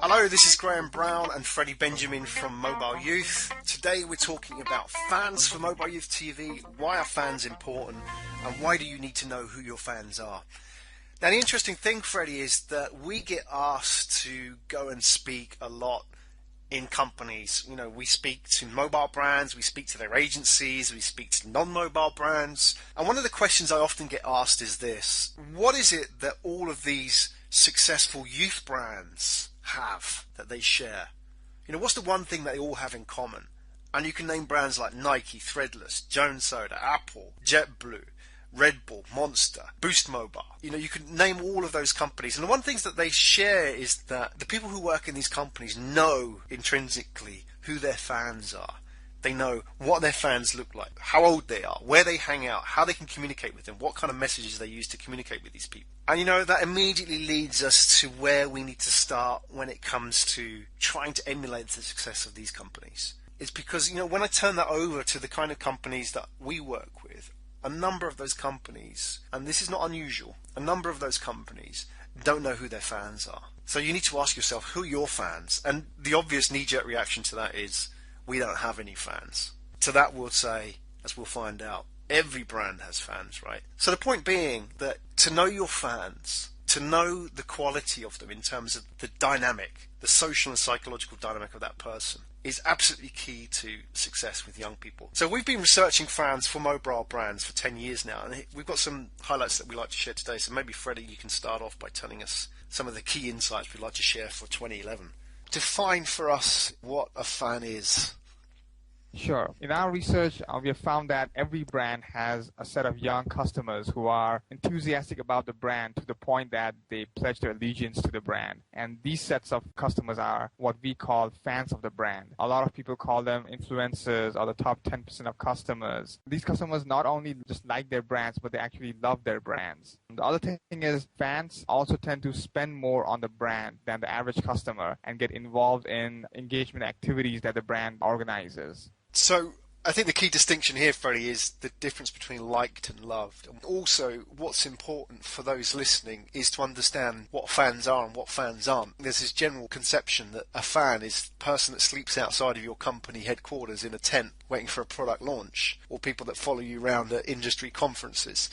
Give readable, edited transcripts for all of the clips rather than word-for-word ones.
Hello, this is Brown and Freddie Benjamin from mobileYouth. Today we're talking about fans for mobileYouth TV. Why are fans important and why do you need to know who your fans are? Now the interesting thing, Freddie, is that we get asked to go and speak a lot in companies. You know, we speak to mobile brands, we speak to their agencies, we speak to non-mobile brands. And one of the questions I often get asked is this: what is it that all of these successful youth brands have that they share? You know, what's the one thing that they all have in common? And you can name brands like Nike, Threadless, Jones Soda, Apple, JetBlue, Red Bull, Monster, Boost Mobile. You know, you can name all of those companies. And the one thing that they share is that the people who work in these companies know intrinsically who their fans are. They know what their fans look like, how old they are, where they hang out, how they can communicate with them, what kind of messages they use to communicate with these people. And you know, that immediately leads us to where we need to start when it comes to trying to emulate the success of these companies. It's because, you know, when I turn that over to the kind of companies that we work with, a number of those companies, and this is not unusual, a number of those companies don't know who their fans are. So you need to ask yourself, who are your fans? And the obvious knee-jerk reaction to that is, we don't have any fans. To that we'll say, as we'll find out, every brand has fans, right? So the point being that to know your fans, to know the quality of them in terms of the dynamic, the social and psychological dynamic of that person, is absolutely key to success with young people. So we've been researching fans for mobile brands for 10 years now, and we've got some highlights that we'd like to share today. So maybe, Freddie, you can start off by telling us some of the key insights we'd like to share for 2011. Define for us what a fan is. Sure. In our research, we have found that every brand has a set of young customers who are enthusiastic about the brand to the point that they pledge their allegiance to the brand. And these sets of customers are what we call fans of the brand. A lot of people call them influencers or the top 10% of customers. These customers not only just like their brands, but they actually love their brands. And the other thing is fans also tend to spend more on the brand than the average customer and get involved in engagement activities that the brand organizes. So I think the key distinction here, Freddie, is the difference between liked and loved. And also, what's important for those listening is to understand what fans are and what fans aren't. There's this general conception that a fan is the person that sleeps outside of your company headquarters in a tent waiting for a product launch, or people that follow you around at industry conferences.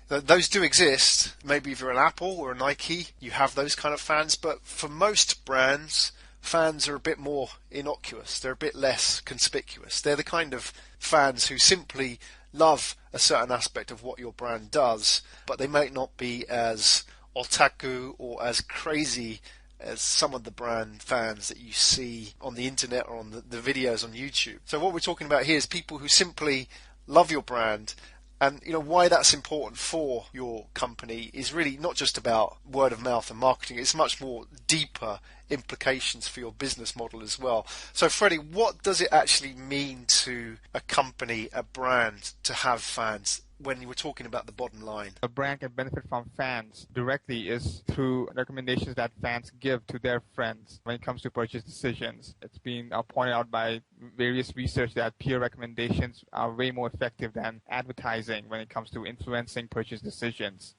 Those do exist. Maybe if you're an Apple or a Nike, you have those kind of fans. But for most brands, fans are a bit more innocuous. They're a bit less conspicuous. They're the kind of fans who simply love a certain aspect of what your brand does, but they might not be as otaku or as crazy as some of the brand fans that you see on the internet or on the videos on YouTube. So what we're talking about here is people who simply love your brand. And you know why that's important for your company is really not just about word of mouth and marketing. It's much more deeper implications for your business model as well. So Freddie, what does it actually mean to a company, a brand, to have fans when you were talking about the bottom line? A brand can benefit from fans directly is through recommendations that fans give to their friends when it comes to purchase decisions. It's been pointed out by various research that peer recommendations are way more effective than advertising when it comes to influencing purchase decisions.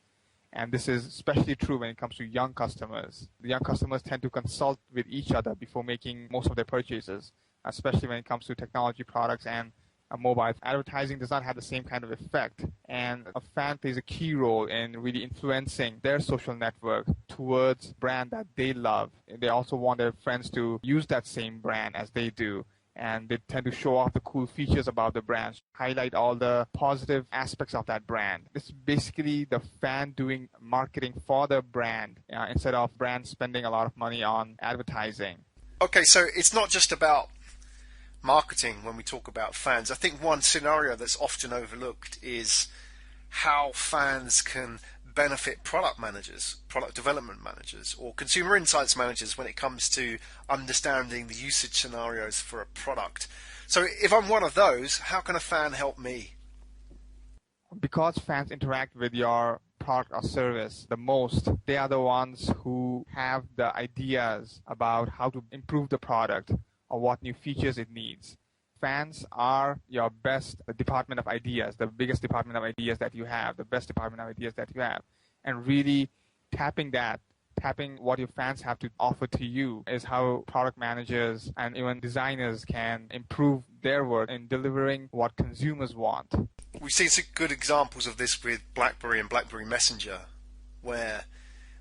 And this is especially true when it comes to young customers. The young customers tend to consult with each other before making most of their purchases, especially when it comes to technology products and mobile. Advertising does not have the same kind of effect, and a fan plays a key role in really influencing their social network towards brand that they love. They also want their friends to use that same brand as they do, and they tend to show off the cool features about the brand, highlight all the positive aspects of that brand. It's basically the fan doing marketing for the brand instead of brand spending a lot of money on advertising. Okay, so it's not just about marketing when we talk about fans. I think one scenario that's often overlooked is how fans can benefit product managers, product development managers, or consumer insights managers when it comes to understanding the usage scenarios for a product. So if I'm one of those, how can a fan help me? Because fans interact with your product or service the most, they are the ones who have the ideas about how to improve the product or what new features it needs. Fans are your best department of ideas, the biggest department of ideas that you have, the best department of ideas that you have. And really tapping that Tapping what your fans have to offer to you is how product managers and even designers can improve their work in delivering what consumers want. We've seen some good examples of this with BlackBerry and BlackBerry Messenger, where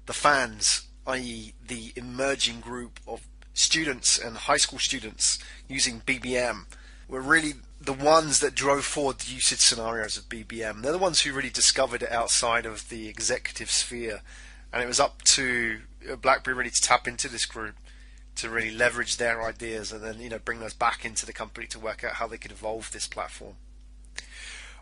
the fans, i.e. the emerging group of students and high school students using BBM, were really the ones that drove forward the usage scenarios of BBM. They're the ones who really discovered it outside of the executive sphere, and it was up to BlackBerry really to tap into this group to really leverage their ideas and then bring those back into the company to work out how they could evolve this platform.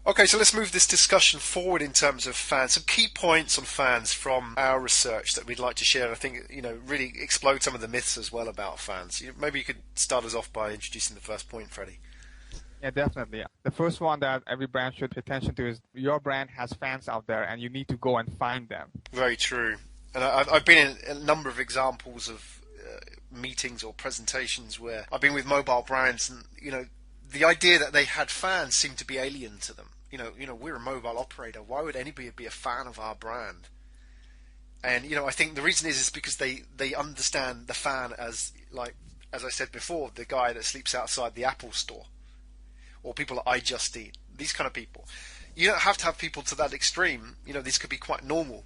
Okay, so let's move this discussion forward in terms of fans. Some key points on fans from our research that we'd like to share. I think, really explode some of the myths as well about fans. Maybe you could start us off by introducing the first point, Freddie. Yeah, definitely. The first one that every brand should pay attention to is your brand has fans out there and you need to go and find them. Very true. And I've been in a number of examples of meetings or presentations where I've been with mobile brands and, the idea that they had fans seemed to be alien to them. We're a mobile operator. Why would anybody be a fan of our brand? And, I think the reason is because they understand the fan as, like, as I said before, the guy that sleeps outside the Apple store. Or people at iJust Eat. These kind of people. You don't have to have people to that extreme. These could be quite normal,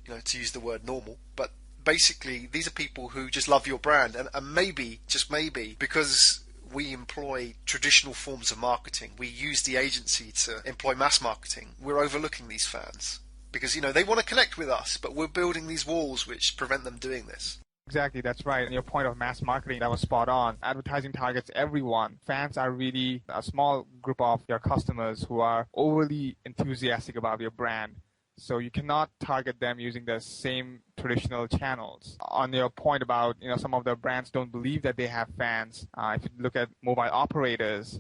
to use the word normal. But basically, these are people who just love your brand. And maybe, just maybe, because we employ traditional forms of marketing, we use the agency to employ mass marketing, we're overlooking these fans. Because, they want to connect with us, but we're building these walls which prevent them doing this. Exactly, that's right. And your point of mass marketing, that was spot on. Advertising targets everyone. Fans are really a small group of your customers who are overly enthusiastic about your brand. So you cannot target them using the same traditional channels. On your point about, some of the brands don't believe that they have fans. If you look at mobile operators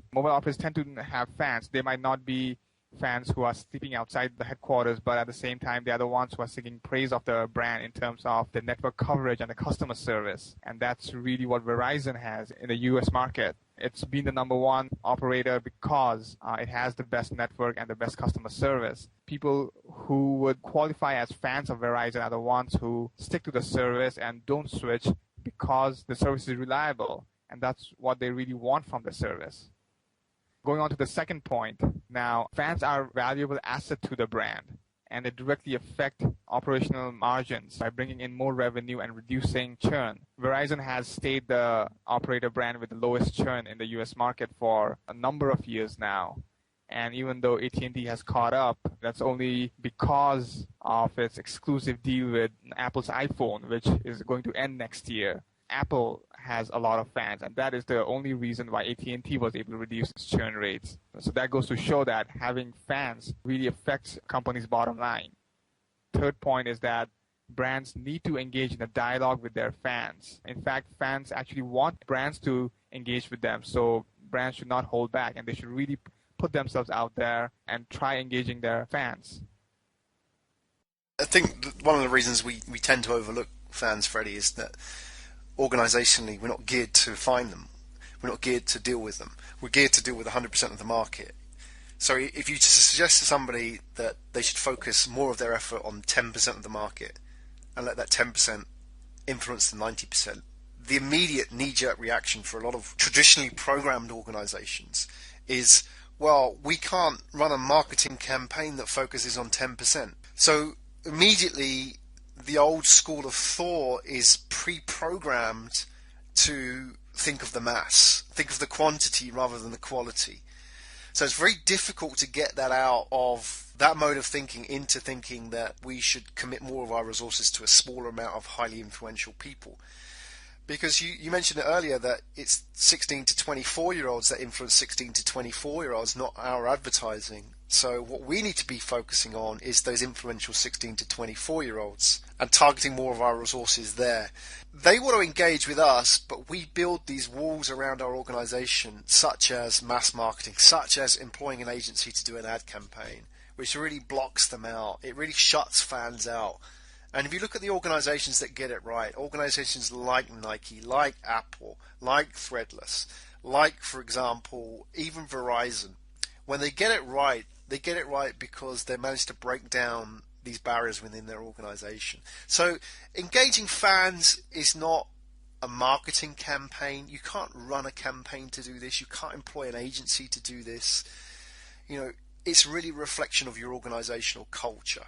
tend to have fans. They might not be fans who are sleeping outside the headquarters, but at the same time, they are the ones who are singing praise of the brand in terms of the network coverage and the customer service. And that's really what Verizon has in the US market. It's been the number one operator because it has the best network and the best customer service. People who would qualify as fans of Verizon are the ones who stick to the service and don't switch because the service is reliable. And that's what they really want from the service. Going on to the second point, now fans are a valuable asset to the brand, and they directly affect operational margins by bringing in more revenue and reducing churn. Verizon has stayed the operator brand with the lowest churn in the US market for a number of years now. And even though AT&T has caught up, that's only because of its exclusive deal with Apple's iPhone, which is going to end next year. Apple has a lot of fans, and that is the only reason why AT&T was able to reduce its churn rates. So that goes to show that having fans really affects a company's bottom line. Third point is that brands need to engage in a dialogue with their fans. In fact, fans actually want brands to engage with them, so brands should not hold back, and they should really put themselves out there and try engaging their fans. I think one of the reasons we tend to overlook fans, Freddie, is that organisationally, we're not geared to find them. We're not geared to deal with them. We're geared to deal with 100% of the market. So if you suggest to somebody that they should focus more of their effort on 10% of the market and let that 10% influence the 90%, the immediate knee-jerk reaction for a lot of traditionally programmed organisations is, well, we can't run a marketing campaign that focuses on 10%. So immediately, the old school of thought is pre-programmed to think of the mass, think of the quantity rather than the quality. So it's very difficult to get that out of that mode of thinking into thinking that we should commit more of our resources to a smaller amount of highly influential people. Because you mentioned it earlier that it's 16 to 24-year-olds that influence 16 to 24-year-olds, not our advertising. So what we need to be focusing on is those influential 16 to 24-year-olds and targeting more of our resources there. They want to engage with us, but we build these walls around our organization, such as mass marketing, such as employing an agency to do an ad campaign, which really blocks them out. It really shuts fans out. And if you look at the organizations that get it right, organizations like Nike, like Apple, like Threadless, like, for example, even Verizon, when they get it right because they manage to break down these barriers within their organization. So engaging fans is not a marketing campaign. You can't run a campaign to do this. You can't employ an agency to do this. It's really a reflection of your organizational culture.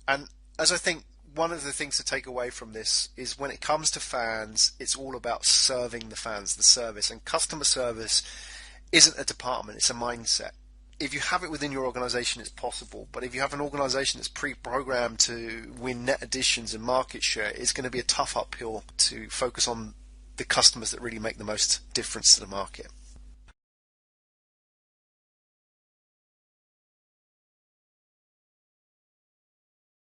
And as I think one of the things to take away from this is when it comes to fans, it's all about serving the fans, the service. And customer service isn't a department, it's a mindset. If you have it within your organization, it's possible. But if you have an organization that's pre-programmed to win net additions and market share, it's going to be a tough uphill to focus on the customers that really make the most difference to the market.